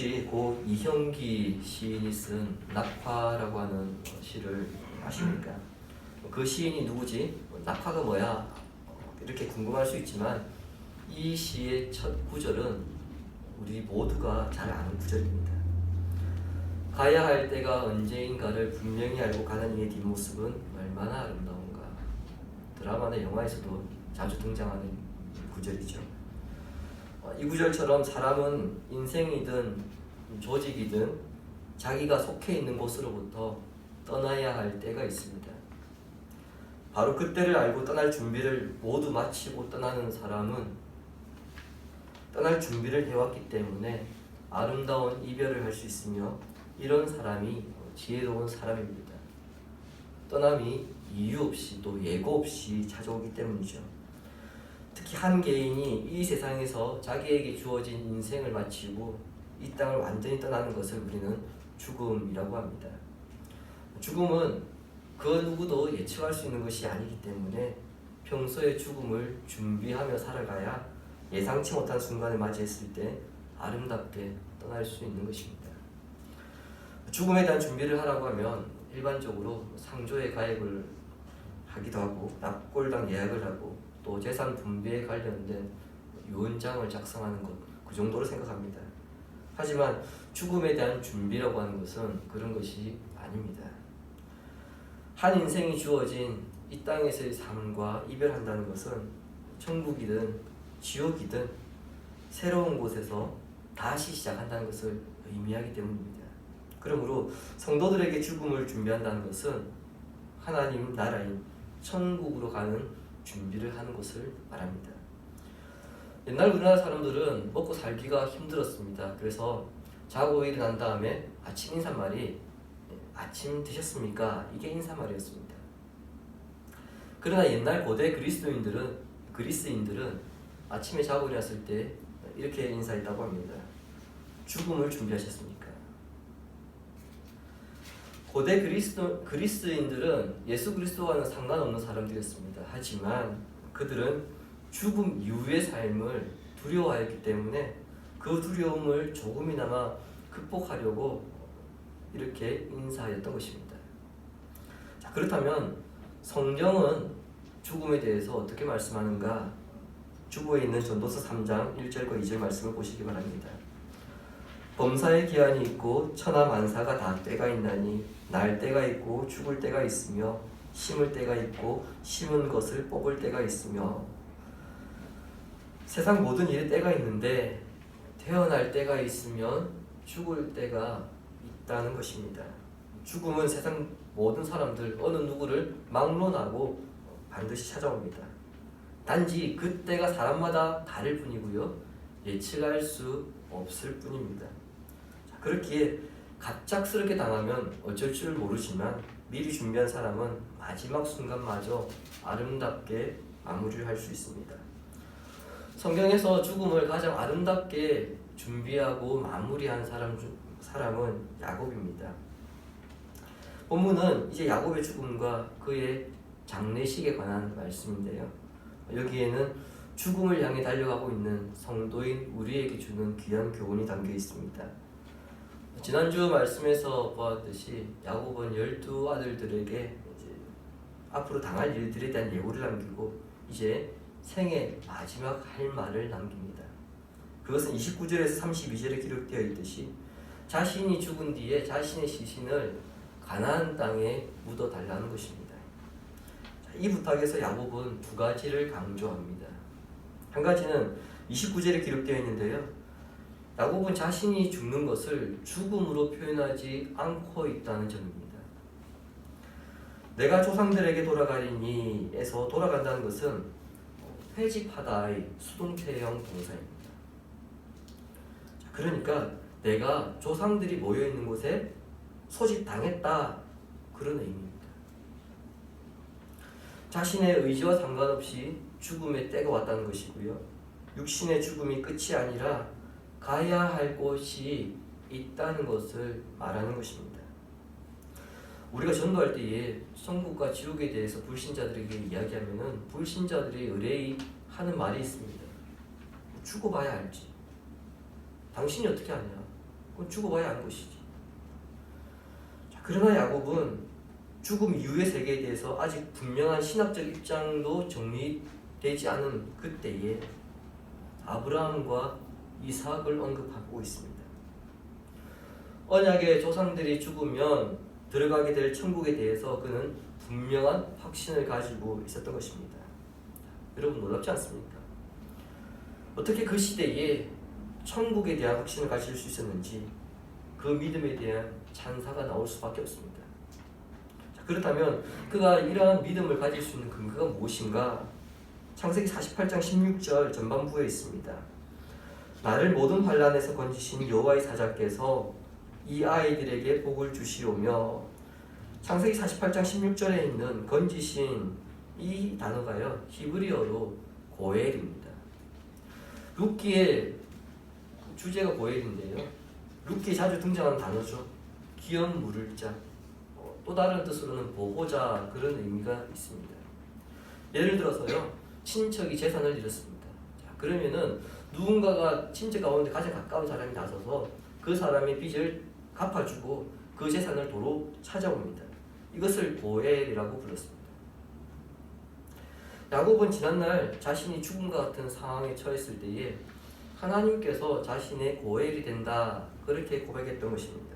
혹시 고 이형기 시인이 쓴 낙화라고 하는 시를 아십니까? 그 시인이 누구지? 낙화가 뭐야? 이렇게 궁금할 수 있지만 이 시의 첫 구절은 우리 모두가 잘 아는 구절입니다. 가야 할 때가 언제인가를 분명히 알고 가는 이의 뒷모습은 얼마나 아름다운가. 드라마나 영화에서도 자주 등장하는 구절이죠. 이 구절처럼 사람은 인생이든 조직이든 자기가 속해 있는 곳으로부터 떠나야 할 때가 있습니다. 바로 그때를 알고 떠날 준비를 모두 마치고 떠나는 사람은 떠날 준비를 해왔기 때문에 아름다운 이별을 할 수 있으며 이런 사람이 지혜로운 사람입니다. 떠남이 이유 없이 또 예고 없이 찾아오기 때문이죠. 특히 한 개인이 이 세상에서 자기에게 주어진 인생을 마치고 이 땅을 완전히 떠나는 것을 우리는 죽음이라고 합니다. 죽음은 그 누구도 예측할 수 있는 것이 아니기 때문에 평소에 죽음을 준비하며 살아가야 예상치 못한 순간을 맞이했을 때 아름답게 떠날 수 있는 것입니다. 죽음에 대한 준비를 하라고 하면 일반적으로 상조에 가입을 하기도 하고 납골당 예약을 하고 또 재산 분배에 관련된 유언장을 작성하는 것, 그 정도로 생각합니다. 하지만 죽음에 대한 준비라고 하는 것은 그런 것이 아닙니다. 한 인생이 주어진 이 땅에서의 삶과 이별한다는 것은 천국이든 지옥이든 새로운 곳에서 다시 시작한다는 것을 의미하기 때문입니다. 그러므로 성도들에게 죽음을 준비한다는 것은 하나님 나라인 천국으로 가는 준비를 하는 것을 말합니다. 옛날 우리나라 사람들은 먹고 살기가 힘들었습니다. 그래서 자고 일어난 다음에 아침 인사말이 아침 드셨습니까? 이게 인사말이었습니다. 그러나 옛날 고대 그리스인들은 아침에 자고 일어났을 때 이렇게 인사했다고 합니다. 죽음을 준비하셨습니까? 고대 그리스인들은 예수 그리스도와는 상관없는 사람들이었습니다. 하지만 그들은 죽음 이후의 삶을 두려워하였기 때문에 그 두려움을 조금이나마 극복하려고 이렇게 인사하였던 것입니다. 자, 그렇다면 성경은 죽음에 대해서 어떻게 말씀하는가? 주보에 있는 전도서 3장 1절과 2절 말씀을 보시기 바랍니다. 범사의 기한이 있고 천하 만사가 다 때가 있나니 날 때가 있고 죽을 때가 있으며 심을 때가 있고 심은 것을 뽑을 때가 있으며 세상 모든 일에 때가 있는데 태어날 때가 있으면 죽을 때가 있다는 것입니다. 죽음은 세상 모든 사람들 어느 누구를 막론하고 반드시 찾아옵니다. 단지 그때가 사람마다 다를 뿐이고요. 예측할 수 없을 뿐입니다. 그렇기에 갑작스럽게 당하면 어쩔 줄 모르지만 미리 준비한 사람은 마지막 순간마저 아름답게 마무리를 할 수 있습니다. 성경에서 죽음을 가장 아름답게 준비하고 마무리한 사람은 야곱입니다. 본문은 이제 야곱의 죽음과 그의 장례식에 관한 말씀인데요. 여기에는 죽음을 향해 달려가고 있는 성도인 우리에게 주는 귀한 교훈이 담겨 있습니다. 지난주 말씀에서 보았듯이 야곱은 12아들들에게 앞으로 당할 일들에 대한 예고를 남기고 이제 생애 마지막 할 말을 남깁니다. 그것은 29절에서 32절에 기록되어 있듯이 자신이 죽은 뒤에 자신의 시신을 가나안 땅에 묻어달라는 것입니다. 이 부탁에서 야곱은 두 가지를 강조합니다. 한 가지는 29절에 기록되어 있는데요. 야곱은 자신이 죽는 것을 죽음으로 표현하지 않고 있다는 점입니다. 내가 조상들에게 돌아가리니에서 돌아간다는 것은 회집하다의 수동태형 동사입니다. 그러니까 내가 조상들이 모여있는 곳에 소집당했다, 그런 의미입니다. 자신의 의지와 상관없이 죽음의 때가 왔다는 것이고요. 육신의 죽음이 끝이 아니라 가야 할 곳이 있다는 것을 말하는 것입니다. 우리가 전도할 때에 천국과 지옥에 대해서 불신자들에게 이야기하면은 불신자들이 의뢰하는 말이 있습니다. 죽어봐야 알지. 당신이 어떻게 아냐? 그건 죽어봐야 아는 것이지. 자, 그러나 야곱은 죽음 이후의 세계에 대해서 아직 분명한 신학적 입장도 정리되지 않은 그때에 아브라함과 이삭을 언급하고 있습니다. 언약의 조상들이 죽으면 들어가게 될 천국에 대해서 그는 분명한 확신을 가지고 있었던 것입니다. 여러분 놀랍지 않습니까? 어떻게 그 시대에 천국에 대한 확신을 가질 수 있었는지 그 믿음에 대한 찬사가 나올 수밖에 없습니다. 자, 그렇다면 그가 이러한 믿음을 가질 수 있는 근거가 무엇인가? 창세기 48장 16절 전반부에 있습니다. 나를 모든 환난에서 건지신 여호와의 사자께서 이 아이들에게 복을 주시오며, 창세기 48장 16절에 있는 건지신 이 단어가요 히브리어로 고엘입니다. 룻기의 주제가 고엘인데요, 룻기에 자주 등장하는 단어죠. 기업 물을 자, 또 다른 뜻으로는 보호자, 그런 의미가 있습니다. 예를 들어서요, 친척이 재산을 잃었습니다. 자, 그러면은 누군가가 친척 가운데 가장 가까운 사람이 나서서 그 사람의 빚을 갚아주고 그 재산을 도로 찾아옵니다. 이것을 고엘이라고 불렀습니다. 야곱은 지난날 자신이 죽음과 같은 상황에 처했을 때에 하나님께서 자신의 고엘이 된다, 그렇게 고백했던 것입니다.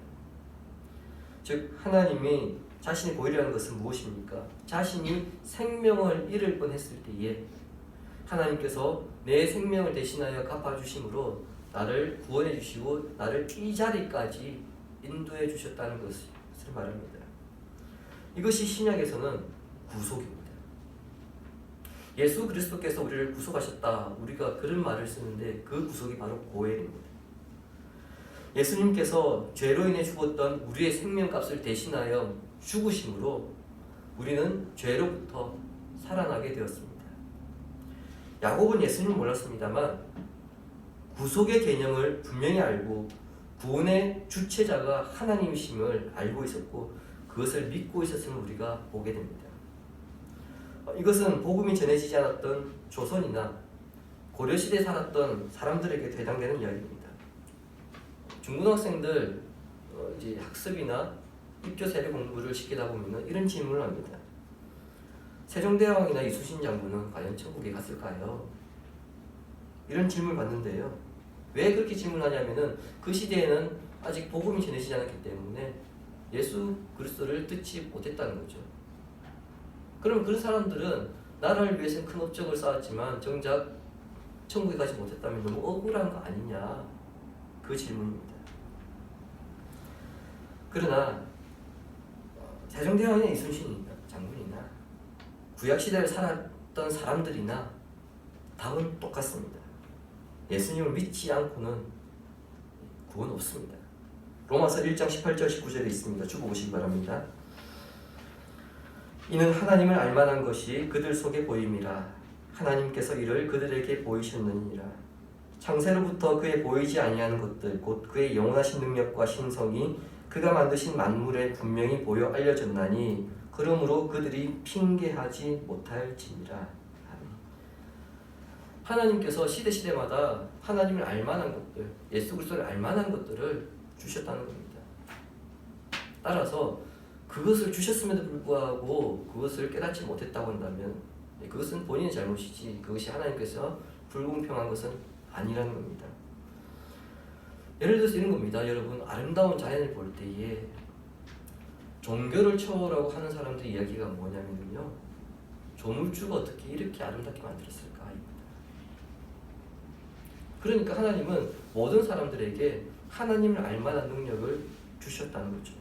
즉 하나님이 자신의 고엘이라는 것은 무엇입니까? 자신이 생명을 잃을 뻔했을 때에 하나님께서 내 생명을 대신하여 갚아주심으로 나를 구원해 주시고 나를 이 자리까지 인도해 주셨다는 것을 말합니다. 이것이 신약에서는 구속입니다. 예수 그리스도께서 우리를 구속하셨다, 우리가 그런 말을 쓰는데 그 구속이 바로 고엘입니다. 예수님께서 죄로 인해 죽었던 우리의 생명값을 대신하여 죽으심으로 우리는 죄로부터 살아나게 되었습니다. 야곱은 예수님을 몰랐습니다만 구속의 개념을 분명히 알고 구원의 주체자가 하나님이심을 알고 있었고 그것을 믿고 있었음을 우리가 보게 됩니다. 이것은 복음이 전해지지 않았던 조선이나 고려시대에 살았던 사람들에게 해당되는 이야기입니다. 중고등학생들 이제 학습이나 입교 세례 공부를 시키다 보면 이런 질문을 합니다. 세종대왕이나 이순신 장군은 과연 천국에 갔을까요? 이런 질문을 받는데요. 왜 그렇게 질문하냐면은 그 시대에는 아직 복음이 전해지지 않았기 때문에 예수 그리스도를 듣지 못했다는 거죠. 그럼 그런 사람들은 나라를 위해서 큰 업적을 쌓았지만 정작 천국에 가지 못했다면 너무 억울한 거 아니냐, 그 질문입니다. 그러나 세종대왕이나 이순신이나 장군이나 구약시대를 살았던 사람들이나 답은 똑같습니다. 예수님을 믿지 않고는 구원 없습니다. 로마서 1장 18절 19절에 있습니다. 주보 보시기 바랍니다. 이는 하나님을 알만한 것이 그들 속에 보임이라. 하나님께서 이를 그들에게 보이셨느니라. 창세로부터 그의 보이지 아니하는 것들 곧 그의 영원하신 능력과 신성이 그가 만드신 만물에 분명히 보여 알려졌나니 그러므로 그들이 핑계하지 못할지니라. 하나님께서 시대마다 하나님을 알만한 것들, 예수 그리스도를 알만한 것들을 주셨다는 겁니다. 따라서 그것을 주셨음에도 불구하고 그것을 깨닫지 못했다고 한다면 그것은 본인의 잘못이지 그것이 하나님께서 불공평한 것은 아니라는 겁니다. 예를 들어서 이런 겁니다. 여러분, 아름다운 자연을 볼 때에 종교를 초월하고 하는 사람들의 이야기가 뭐냐면요, 조물주가 어떻게 이렇게 아름답게 만들었을까? 그러니까 하나님은 모든 사람들에게 하나님을 알만한 능력을 주셨다는 거죠.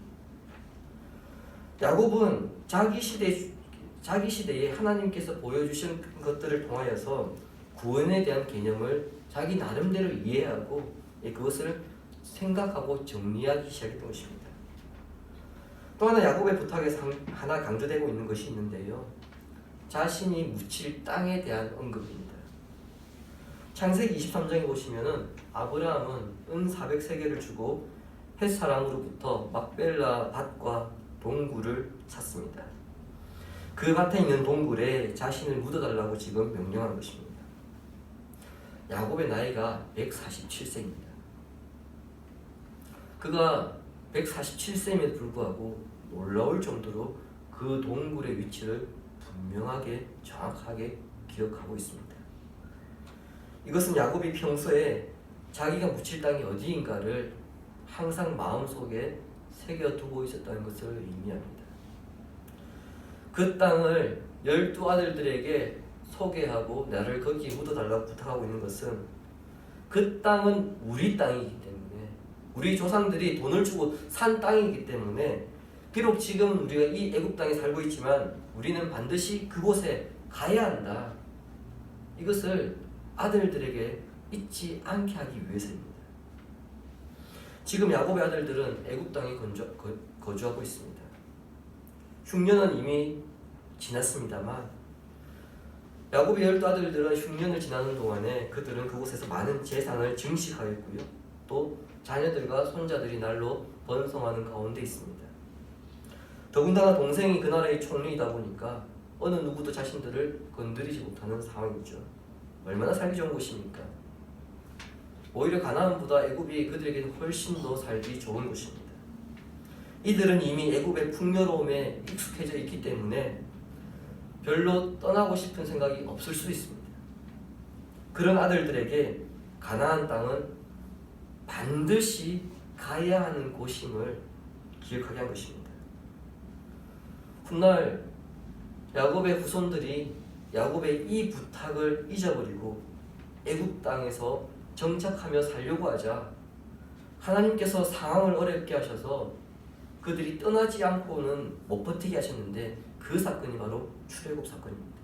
야곱은 자기 시대에 하나님께서 보여주신 것들을 통하여서 구원에 대한 개념을 자기 나름대로 이해하고 그것을 생각하고 정리하기 시작했던 것입니다. 또 하나 야곱의 부탁에서 하나 강조되고 있는 것이 있는데요, 자신이 묻힐 땅에 대한 언급입니다. 창세기 23장에 보시면은 아브라함은 은 400세겔을 주고 헷 사람으로부터 막벨라 밭과 동굴을 샀습니다. 그 밭에 있는 동굴에 자신을 묻어달라고 지금 명령한 것입니다. 야곱의 나이가 147세입니다. 그가 147세임에도 불구하고 놀라울 정도로 그 동굴의 위치를 분명하게 정확하게 기억하고 있습니다. 이것은 야곱이 평소에 자기가 묻힐 땅이 어디인가를 항상 마음속에 새겨두고 있었다는 것을 의미합니다. 그 땅을 12아들들에게 소개하고 나를 거기에 묻어달라고 부탁하고 있는 것은 그 땅은 우리 땅이기 때문에, 우리 조상들이 돈을 주고 산 땅이기 때문에 비록 지금 우리가 이 애굽 땅에 살고 있지만 우리는 반드시 그곳에 가야 한다. 이것을 아들들에게 잊지 않게 하기 위해서입니다. 지금 야곱의 아들들은 애굽 땅에 거주하고 있습니다. 흉년은 이미 지났습니다만 야곱의 12아들들은 흉년을 지나는 동안에 그들은 그곳에서 많은 재산을 증식하였고요. 또 자녀들과 손자들이 날로 번성하는 가운데 있습니다. 더군다나 동생이 그 나라의 총리이다 보니까 어느 누구도 자신들을 건드리지 못하는 상황이죠. 얼마나 살기 좋은 곳입니까? 오히려 가나안보다 애굽이 그들에게는 훨씬 더 살기 좋은 곳입니다. 이들은 이미 애굽의 풍요로움에 익숙해져 있기 때문에 별로 떠나고 싶은 생각이 없을 수 있습니다. 그런 아들들에게 가나안 땅은 반드시 가야 하는 곳임을 기억하게 한 것입니다. 훗날 야곱의 후손들이 야곱의 이 부탁을 잊어버리고 애굽 땅에서 정착하며 살려고 하자 하나님께서 상황을 어렵게 하셔서 그들이 떠나지 않고는 못 버티게 하셨는데 그 사건이 바로 출애굽 사건입니다.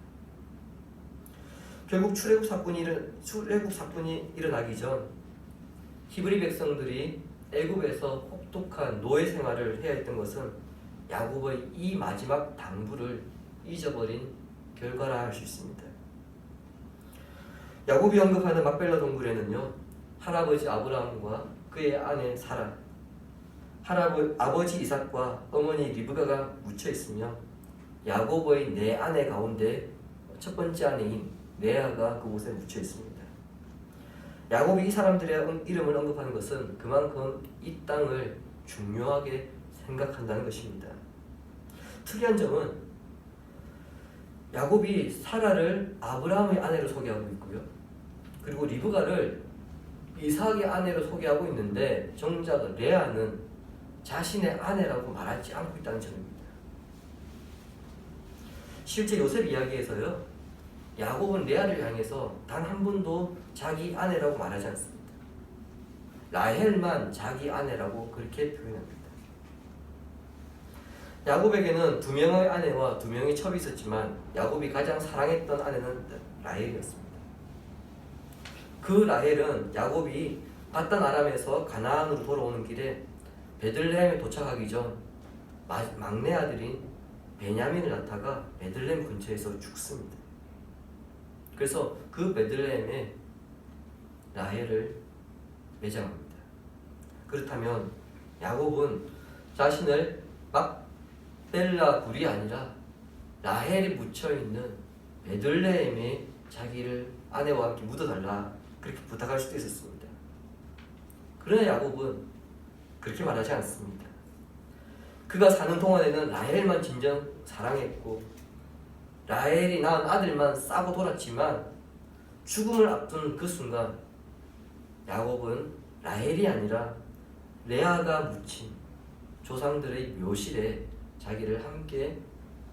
결국 출애굽 사건이 일어나기 전 히브리 백성들이 애굽에서 혹독한 노예 생활을 해야 했던 것은 야곱의 이 마지막 당부를 잊어버린 결과라 할 수 있습니다. 야곱이 언급하는 막벨라 동굴에는요, 할아버지 아브라함과 그의 아내 사라, 아버지 이삭과 어머니 리브가가 묻혀 있으며 야곱의 네 아내 가운데 첫 번째 아내인 레아가 그곳에 묻혀 있습니다. 야곱이 이 사람들의 이름을 언급하는 것은 그만큼 이 땅을 중요하게 생각한다는 것입니다. 특이한 점은 야곱이 사라를 아브라함의 아내로 소개하고 있고요. 그리고 리브가를 이삭의 아내로 소개하고 있는데 정작 레아는 자신의 아내라고 말하지 않고 있다는 점입니다. 실제 요셉 이야기에서요, 야곱은 레아를 향해서 단 한 번도 자기 아내라고 말하지 않습니다. 라헬만 자기 아내라고 그렇게 표현합니다. 야곱에게는 2명의 아내와 2명의 첩이 있었지만 야곱이 가장 사랑했던 아내는 라헬이었습니다. 그 라헬은 야곱이 밧단 아람에서 가나안으로 돌아오는 길에 베들레헴에 도착하기 전 막내 아들인 베냐민을 낳다가 베들레헴 근처에서 죽습니다. 그래서 그 베들레헴에 라헬을 매장합니다. 그렇다면 야곱은 자신을 막벨라 굴이 아니라 라헬이 묻혀있는 베들레헴에 자기를 아내와 함께 묻어달라 그렇게 부탁할 수도 있었습니다. 그러나 야곱은 그렇게 말하지 않습니다. 그가 사는 동안에는 라헬만 진정 사랑했고 라헬이 낳은 아들만 싸고 돌았지만 죽음을 앞둔 그 순간 야곱은 라헬이 아니라 레아가 묻힌 조상들의 묘실에 자기를 함께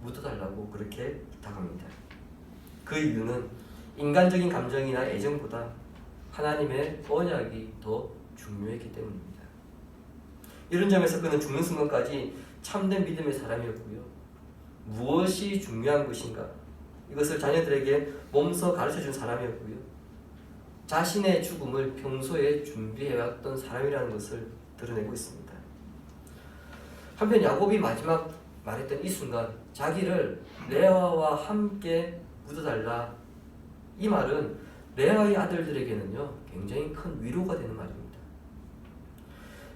묻어달라고 그렇게 부탁합니다. 그 이유는 인간적인 감정이나 애정보다 하나님의 언약이 더 중요했기 때문입니다. 이런 점에서 그는 죽는 순간까지 참된 믿음의 사람이었고요. 무엇이 중요한 것인가? 이것을 자녀들에게 몸소 가르쳐준 사람이었고요. 자신의 죽음을 평소에 준비해왔던 사람이라는 것을 드러내고 있습니다. 한편 야곱이 마지막 말했던 이 순간 자기를 레아와 함께 묻어달라, 이 말은 레아의 아들들에게는요 굉장히 큰 위로가 되는 말입니다.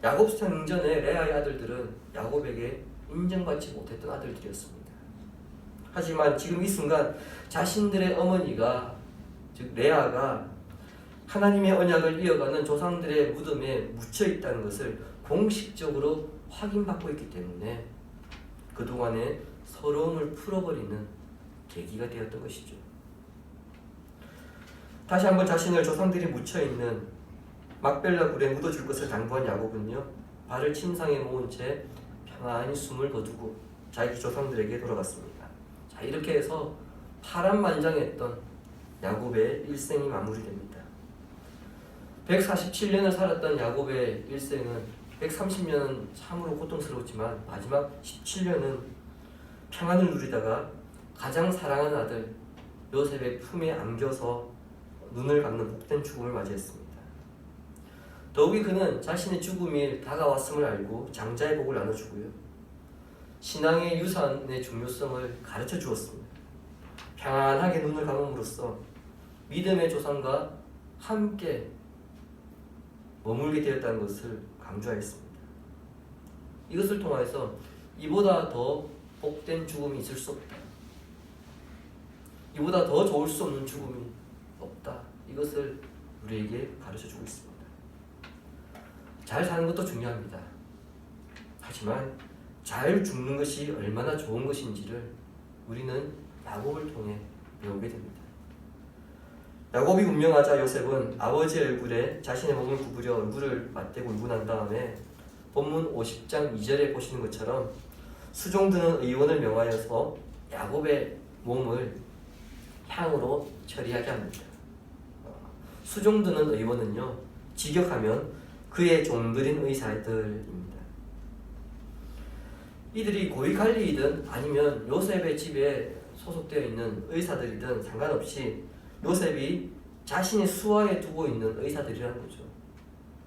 야곱 생전에 레아의 아들들은 야곱에게 인정받지 못했던 아들들이었습니다. 하지만 지금 이 순간 자신들의 어머니가, 즉 레아가 하나님의 언약을 이어가는 조상들의 무덤에 묻혀 있다는 것을 공식적으로 확인받고 있기 때문에 그동안의 서러움을 풀어버리는 계기가 되었던 것이죠. 다시 한번 자신을 조상들이 묻혀있는 막벨라 굴에 묻어줄 것을 당부한 야곱은요, 발을 침상에 모은 채 평안히 숨을 거두고 자기 조상들에게 돌아갔습니다. 자, 이렇게 해서 파란만장했던 야곱의 일생이 마무리됩니다. 147년을 살았던 야곱의 일생은 130년은 참으로 고통스러웠지만 마지막 17년은 평안을 누리다가 가장 사랑하는 아들 요셉의 품에 안겨서 눈을 감는 복된 죽음을 맞이했습니다. 더욱이 그는 자신의 죽음이 다가왔음을 알고 장자의 복을 나눠주고요, 신앙의 유산의 중요성을 가르쳐 주었습니다. 평안하게 눈을 감음으로써 믿음의 조상과 함께 머물게 되었다는 것을 강조하였습니다. 이것을 통해서 이보다 더 복된 죽음이 있을 수 없다, 이보다 더 좋을 수 없는 죽음이 없다, 이것을 우리에게 가르쳐주고 있습니다. 잘 사는 것도 중요합니다. 하지만 잘 죽는 것이 얼마나 좋은 것인지를 우리는 야곱을 통해 배우게 됩니다. 야곱이 운명하자 요셉은 아버지의 얼굴에 자신의 몸을 구부려 얼굴을 맞대고 울고 난 다음에 본문 50장 2절에 보시는 것처럼 수종드는 의원을 명하여서 야곱의 몸을 향으로 처리하게 합니다. 수종드는 의원은요, 직역하면 그의 종들인 의사들입니다. 이들이 고위관리이든 아니면 요셉의 집에 소속되어 있는 의사들이든 상관없이 요셉이 자신의 수하에 두고 있는 의사들이라는 거죠.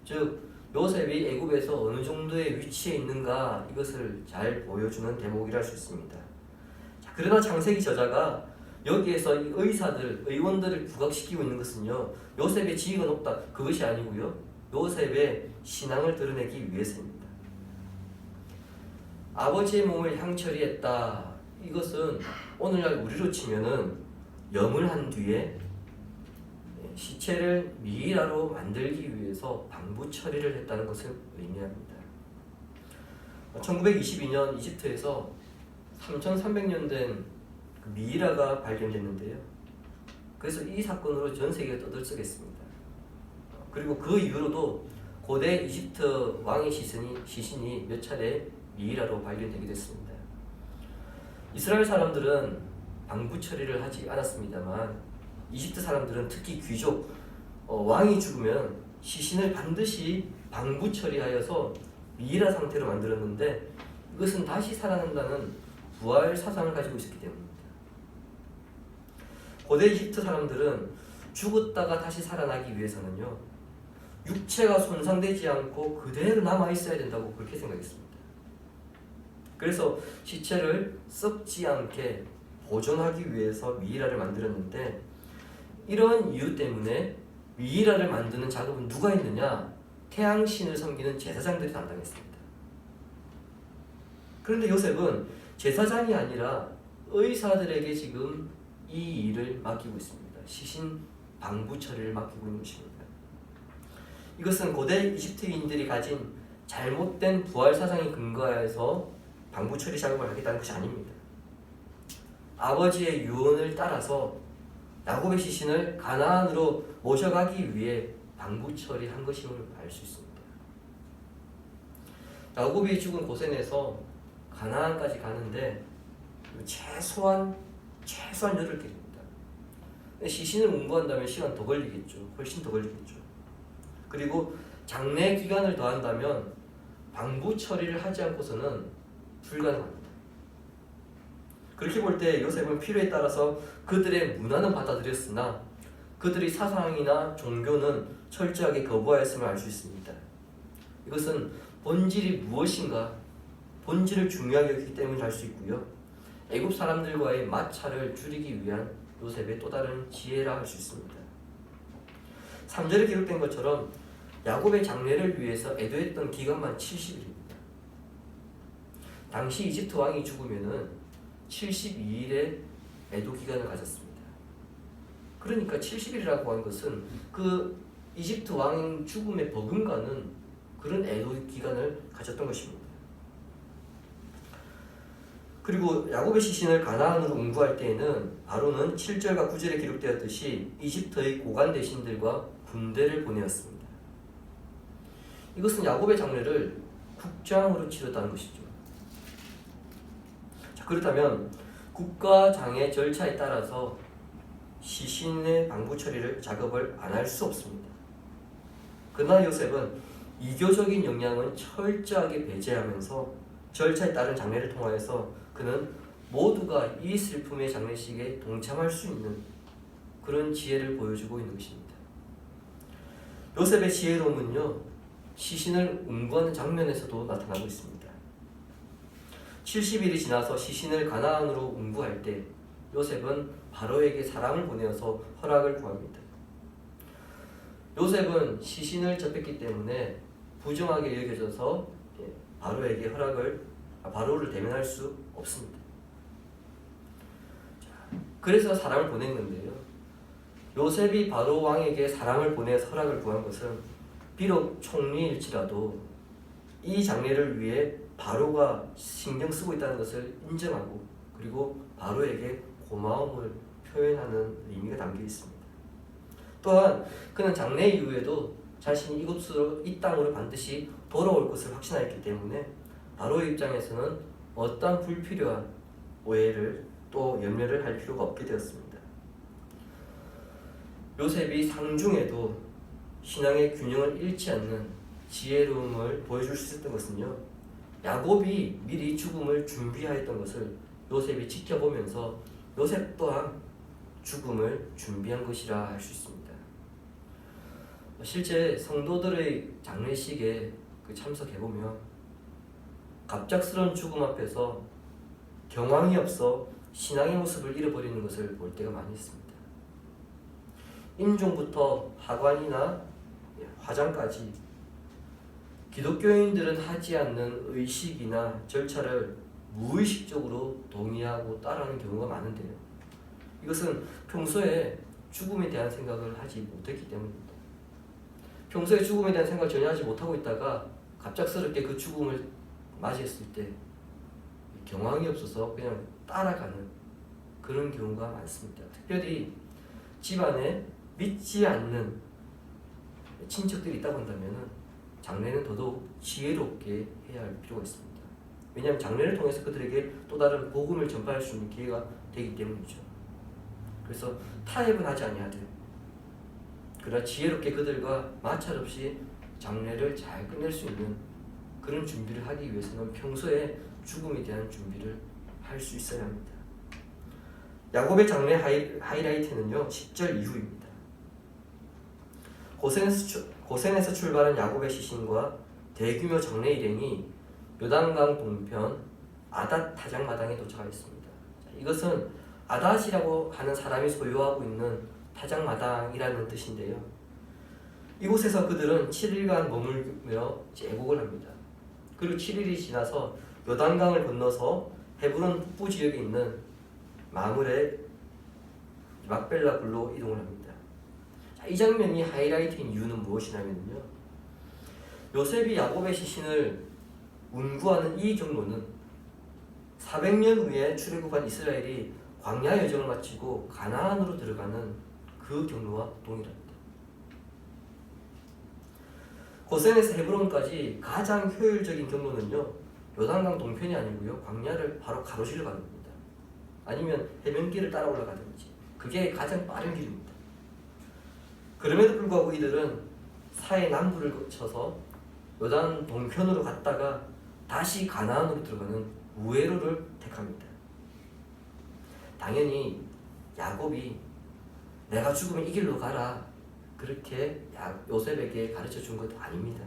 즉 요셉이 애굽에서 어느 정도의 위치에 있는가, 이것을 잘 보여주는 대목이라 할 수 있습니다. 자, 그러나 창세기 저자가 여기에서 이 의사들, 의원들을 부각시키고 있는 것은요, 요셉의 지위가 높다, 그것이 아니고요, 요셉의 신앙을 드러내기 위해서입니다. 아버지의 몸을 향처리했다, 이것은 오늘날 우리로 치면은 염을 한 뒤에 시체를 미이라로 만들기 위해서 방부 처리를 했다는 것을 의미합니다. 1922년 이집트에서 3300년 된 미이라가 발견됐는데요, 그래서 이 사건으로 전 세계가 떠들썩했습니다. 그리고 그 이후로도 고대 이집트 왕의 시신이 몇 차례 미이라로 발견되기도 했습니다. 이스라엘 사람들은 방부 처리를 하지 않았습니다만 이집트 사람들은, 특히 귀족, 왕이 죽으면 시신을 반드시 방부 처리하여서 미이라 상태로 만들었는데, 이것은 다시 살아난다는 부활 사상을 가지고 있었기 때문입니다. 고대 이집트 사람들은 죽었다가 다시 살아나기 위해서는요, 육체가 손상되지 않고 그대로 남아있어야 된다고 그렇게 생각했습니다. 그래서 시체를 썩지 않게 보존하기 위해서 미이라를 만들었는데, 이런 이유 때문에 미이라를 만드는 작업은 누가 했느냐? 태양신을 섬기는 제사장들이 담당했습니다. 그런데 요셉은 제사장이 아니라 의사들에게 지금 이 일을 맡기고 있습니다. 시신 방부 처리를 맡기고 있는 것입니다. 이것은 고대 이집트인들이 가진 잘못된 부활 사상에 근거해서 방부 처리 작업을 하겠다는 것이 아닙니다. 아버지의 유언을 따라서 야곱의 시신을 가나안으로 모셔가기 위해 방부 처리한 것임을 알 수 있습니다. 야곱이 죽은 고센에서 가나안까지 가는데 최소한 8개입니다. 시신을 운구한다면 시간 더 걸리겠죠. 훨씬 더 걸리겠죠. 그리고 장례 기간을 더한다면 방부 처리를 하지 않고서는 불가능합니다. 그렇게 볼 때 요셉은 필요에 따라서 그들의 문화는 받아들였으나 그들의 사상이나 종교는 철저하게 거부하였음을 알 수 있습니다. 이것은 본질이 무엇인가, 본질을 중요하게 여기기 때문에 알 수 있고요, 애굽 사람들과의 마찰을 줄이기 위한 요셉의 또 다른 지혜라 할 수 있습니다. 3절에 기록된 것처럼 야곱의 장례를 위해서 애도했던 기간만 70일입니다. 당시 이집트 왕이 죽으면은 72일의 애도 기간을 가졌습니다. 그러니까 70일이라고 하는 것은 그 이집트 왕 죽음의 버금가는 그런 애도 기간을 가졌던 것입니다. 그리고 야곱의 시신을 가나안으로 운구할 때에는 바로는 7절과 9절에 기록되었듯이 이집트의 고관 대신들과 군대를 보내었습니다. 이것은 야곱의 장례를 국장으로 치렀다는 것이죠. 자, 그렇다면 국가장의 절차에 따라서 시신의 방부 처리를 작업을 안 할 수 없습니다. 그러나 요셉은 이교적인 영향은 철저하게 배제하면서 절차에 따른 장례를 통하여서 그는 모두가 이 슬픔의 장례식에 동참할 수 있는 그런 지혜를 보여주고 있는 것입니다. 요셉의 지혜로움은요, 시신을 운구하는 장면에서도 나타나고 있습니다. 70일이 지나서 시신을 가나안으로 운구할 때 요셉은 바로에게 사람을 보내어서 허락을 구합니다. 요셉은 시신을 접했기 때문에 부정하게 여겨져서 바로를 대면할 수 없습니다. 그래서 사람을 보낸 건데요. 요셉이 바로 왕에게 사람을 보내서 허락을 구한 것은 비록 총리일지라도 이 장례를 위해 바로가 신경 쓰고 있다는 것을 인정하고 그리고 바로에게 고마움을 표현하는 의미가 담겨 있습니다. 또한 그는 장례 이후에도 자신이 이 땅으로 반드시 돌아올 것을 확신하였기 때문에 바로의 입장에서는 어떠한 불필요한 오해를 또 염려를 할 필요가 없게 되었습니다. 요셉이 상중에도 신앙의 균형을 잃지 않는 지혜로움을 보여줄 수 있었던 것은요, 야곱이 미리 죽음을 준비하였던 것을 요셉이 지켜보면서 요셉 또한 죽음을 준비한 것이라 할 수 있습니다. 실제 성도들의 장례식에 참석해보면 갑작스러운 죽음 앞에서 경황이 없어 신앙의 모습을 잃어버리는 것을 볼 때가 많이 있습니다. 임종부터 하관이나 화장까지 기독교인들은 하지 않는 의식이나 절차를 무의식적으로 동의하고 따라하는 경우가 많은데요. 이것은 평소에 죽음에 대한 생각을 하지 못했기 때문입니다. 평소에 죽음에 대한 생각을 전혀 하지 못하고 있다가 갑작스럽게 그 죽음을 맞이했을 때 경황이 없어서 그냥 따라가는 그런 경우가 많습니다. 특별히 집안에 믿지 않는 친척들이 있다고 한다면 장례는 더더욱 지혜롭게 해야 할 필요가 있습니다. 왜냐하면 장례를 통해서 그들에게 또 다른 복음을 전파할 수 있는 기회가 되기 때문이죠. 그래서 타협은 하지 아니하되 그러나 지혜롭게 그들과 마찰 없이 장례를 잘 끝낼 수 있는 그런 준비를 하기 위해서는 평소에 죽음에 대한 준비를 할 수 있어야 합니다. 야곱의 장례 하이라이트는요 10절 이후입니다. 고센에서 출발한 야곱의 시신과 대규모 장례 일행이 요단강 동편 아닷 타작마당에 도착하였습니다. 이것은 아닷이라고 하는 사람이 소유하고 있는 타작마당이라는 뜻인데요. 이곳에서 그들은 7일간 머물며 애국을 합니다. 그리고 7일이 지나서 요단강을 건너서 헤브론 북부 지역에 있는 마물의 막벨라 굴로 이동을 합니다. 자, 이 장면이 하이라이트인 이유는 무엇이냐면요, 요셉이 야곱의 시신을 운구하는 이 경로는 400년 후에 출애굽한 이스라엘이 광야 여정을 마치고 가나안으로 들어가는 그 경로와 동일합니다. 고센에서 헤브론까지 가장 효율적인 경로는요 요단강 동편이 아니고요 광야를 바로 가로질러 가는 겁니다. 아니면 해변길을 따라 올라가든지 그게 가장 빠른 길입니다. 그럼에도 불구하고 이들은 사해 남부를 거쳐서 요단 동편으로 갔다가 다시 가나안으로 들어가는 우회로를 택합니다. 당연히 야곱이 내가 죽으면 이 길로 가라 그렇게 요셉에게 가르쳐 준 것도 아닙니다.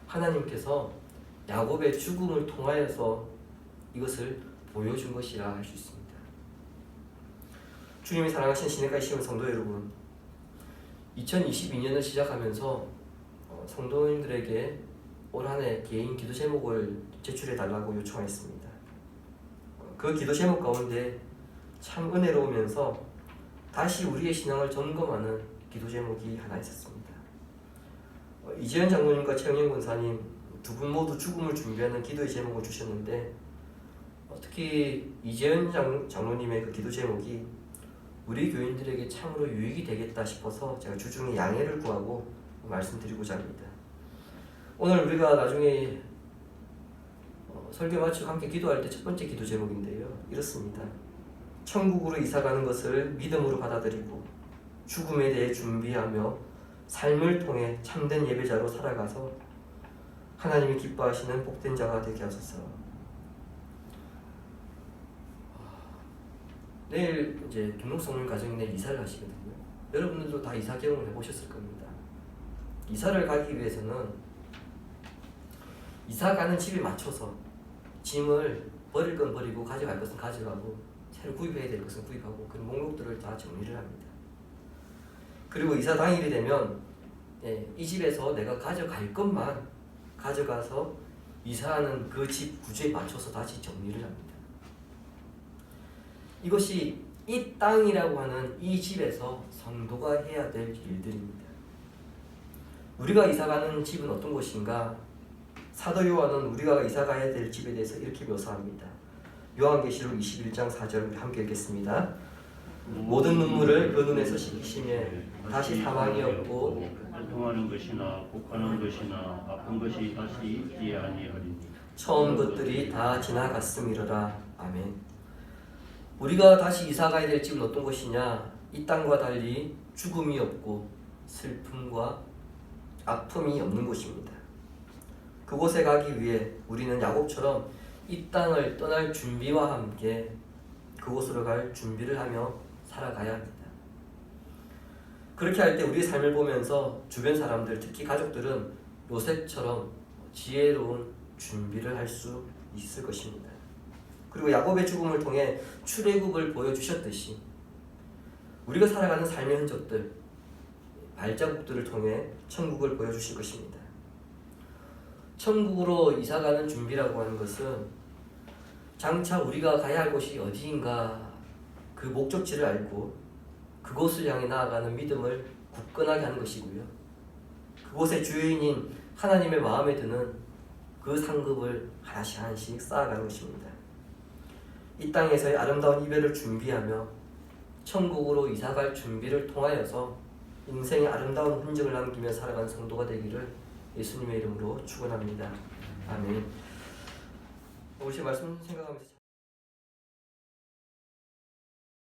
하나님께서 야곱의 죽음을 통하여서 이것을 보여준 것이라 할 수 있습니다. 주님이 사랑하신 시내가의 시온 성도 여러분, 2022년을 시작하면서 성도님들에게 올 한 해 개인 기도 제목을 제출해 달라고 요청했습니다. 그 기도 제목 가운데 참 은혜로우면서 다시 우리의 신앙을 점검하는 기도 제목이 하나 있었습니다. 이재현 장로님과 최영현 권사님 두 분 모두 죽음을 준비하는 기도의 제목을 주셨는데 특히 이재현 장로님의 그 기도 제목이 우리 교인들에게 참으로 유익이 되겠다 싶어서 제가 주중에 양해를 구하고 말씀드리고자 합니다. 오늘 우리가 나중에 설교 마치고 함께 기도할 때 첫 번째 기도 제목인데요. 이렇습니다. 천국으로 이사가는 것을 믿음으로 받아들이고 죽음에 대해 준비하며 삶을 통해 참된 예배자로 살아가서 하나님이 기뻐하시는 복된 자가 되게 하소서. 내일 이제 김록성님 가정에 이사를 하시거든요. 여러분들도 다 이사 경험을 해보셨을 겁니다. 이사를 가기 위해서는 이사 가는 집에 맞춰서 짐을 버릴 건 버리고 가져갈 것은 가져가고 새로 구입해야 될 것은 구입하고 그런 목록들을 다 정리를 합니다. 그리고 이사 당일이 되면 이 집에서 내가 가져갈 것만 가져가서 이사하는 그 집 구조에 맞춰서 다시 정리를 합니다. 이것이 이 땅이라고 하는 이 집에서 성도가 해야 될 일들입니다. 우리가 이사가는 집은 어떤 곳인가? 사도 요한은 우리가 이사가야 될 집에 대해서 이렇게 묘사합니다. 요한계시록 21장 4절 함께 읽겠습니다. 모든 눈물을 그 눈에서 씻기시며 다시 사망이 없고 고통하는 것이나 곡하는 것이나 아픈 것이 다시 있지 아니하리니 처음 것들이 다 지나갔음이로라. 아멘. 우리가 다시 이사가야 될 집은 어떤 곳이냐? 이 땅과 달리 죽음이 없고 슬픔과 아픔이 없는 곳입니다. 그곳에 가기 위해 우리는 야곱처럼 이 땅을 떠날 준비와 함께 그곳으로 갈 준비를 하며 살아가야 합니다. 그렇게 할 때 우리의 삶을 보면서 주변 사람들, 특히 가족들은 요셉처럼 지혜로운 준비를 할 수 있을 것입니다. 그리고 야곱의 죽음을 통해 출애굽을 보여주셨듯이 우리가 살아가는 삶의 흔적들, 발자국들을 통해 천국을 보여주실 것입니다. 천국으로 이사가는 준비라고 하는 것은 장차 우리가 가야 할 곳이 어디인가 그 목적지를 알고 그곳을 향해 나아가는 믿음을 굳건하게 하는 것이고요. 그곳의 주인인 하나님의 마음에 드는 그 상급을 하나씩 하나씩 쌓아가는 것입니다. 이 땅에서의 아름다운 이별을 준비하며 천국으로 이사갈 준비를 통하여서 인생의 아름다운 흔적을 남기며 살아가는 성도가 되기를 예수님의 이름으로 축원합니다. 아멘. 오늘 말씀 생각하면서